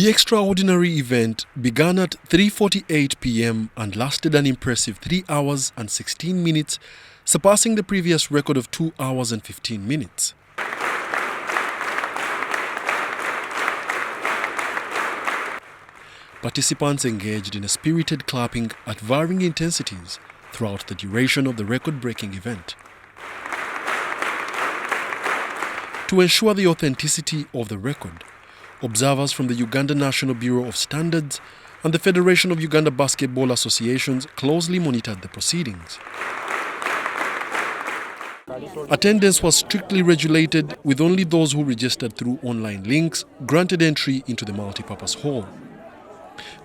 The extraordinary event began at 3:48 p.m. and lasted an impressive 3 hours and 16 minutes, surpassing the previous record of 2 hours and 15 minutes. Participants engaged in a spirited clapping at varying intensities throughout the duration of the record-breaking event. To ensure the authenticity of the record, observers from the Uganda National Bureau of Standards and the Federation of Uganda Basketball Associations closely monitored the proceedings. Attendance was strictly regulated, with only those who registered through online links granted entry into the multipurpose hall.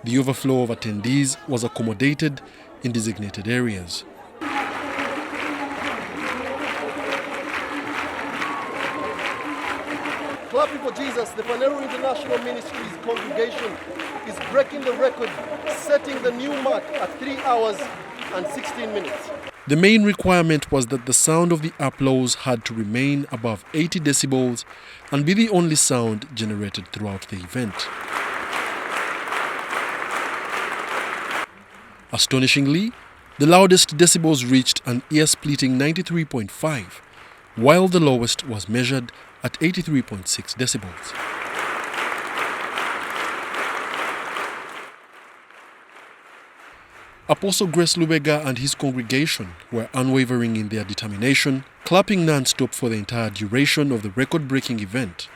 The overflow of attendees was accommodated in designated areas. Clapping for Jesus, the Phaneroo International Ministries congregation is breaking the record, setting the new mark at 3 hours and 16 minutes. The main requirement was that the sound of the applause had to remain above 80 decibels and be the only sound generated throughout the event. Astonishingly, the loudest decibels reached an ear-splitting 93.5, while the lowest was measured at 83.6 decibels. Apostle Grace Lubega and his congregation were unwavering in their determination, clapping non-stop for the entire duration of the record-breaking event.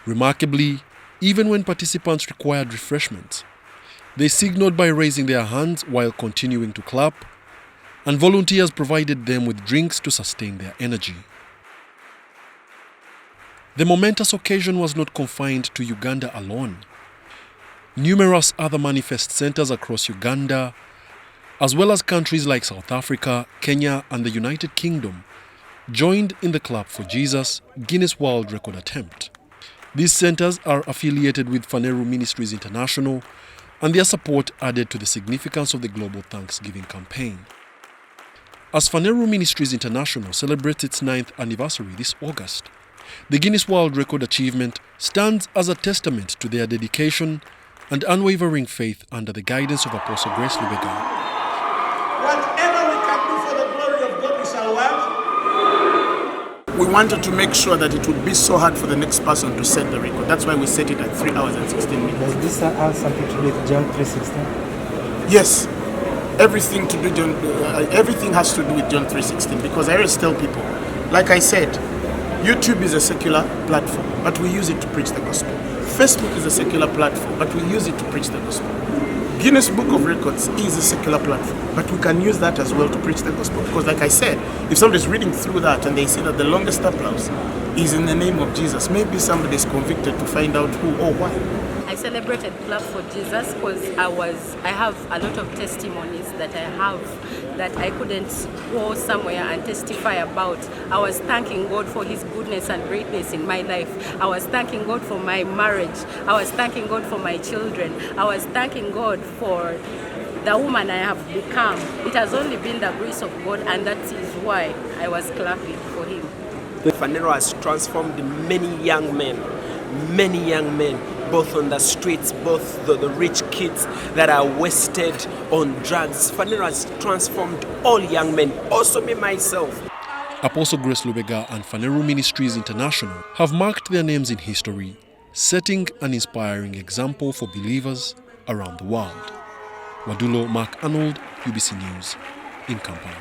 Remarkably, even when participants required refreshments, they signaled by raising their hands while continuing to clap, and volunteers provided them with drinks to sustain their energy. The momentous occasion was not confined to Uganda alone. Numerous other manifest centers across Uganda, as well as countries like South Africa, Kenya, and the United Kingdom, joined in the Clap for Jesus Guinness World Record attempt. These centers are affiliated with Phaneroo Ministries International, and their support added to the significance of the Global Thanksgiving campaign. As Phaneroo Ministries International celebrates its 9th anniversary this August, the Guinness World Record achievement stands as a testament to their dedication and unwavering faith under the guidance of Apostle Grace Lubega. Whatever we can do for the glory of God, we shall work. We wanted to make sure that it would be so hard for the next person to set the record. That's why we set it at 3 hours and 16 minutes. Does this have something to do with John 3:16? Yes, everything has to do with John 3:16, because I always tell people, like I said, YouTube is a secular platform, but we use it to preach the gospel. Facebook is a secular platform, but we use it to preach the gospel. Guinness Book of Records is a secular platform, but we can use that as well to preach the gospel. Because like I said, if somebody's reading through that and they see that the longest applause is in the name of Jesus, maybe somebody is convicted to find out who or why. I celebrated Clap for Jesus because I have a lot of testimonies that I couldn't go somewhere and testify about. I was thanking God for His goodness and greatness in my life. I was thanking God for my marriage. I was thanking God for my children. I was thanking God for the woman I have become. It has only been the grace of God, and that is why I was clapping for Him. Phaneroo has transformed many young men, both on the streets, both the rich kids that are wasted on drugs. Phaneroo has transformed all young men, also me myself. Apostle Grace Lubega and Phaneroo Ministries International have marked their names in history, setting an inspiring example for believers around the world. Wadulo Mark Arnold, UBC News, in Kampala.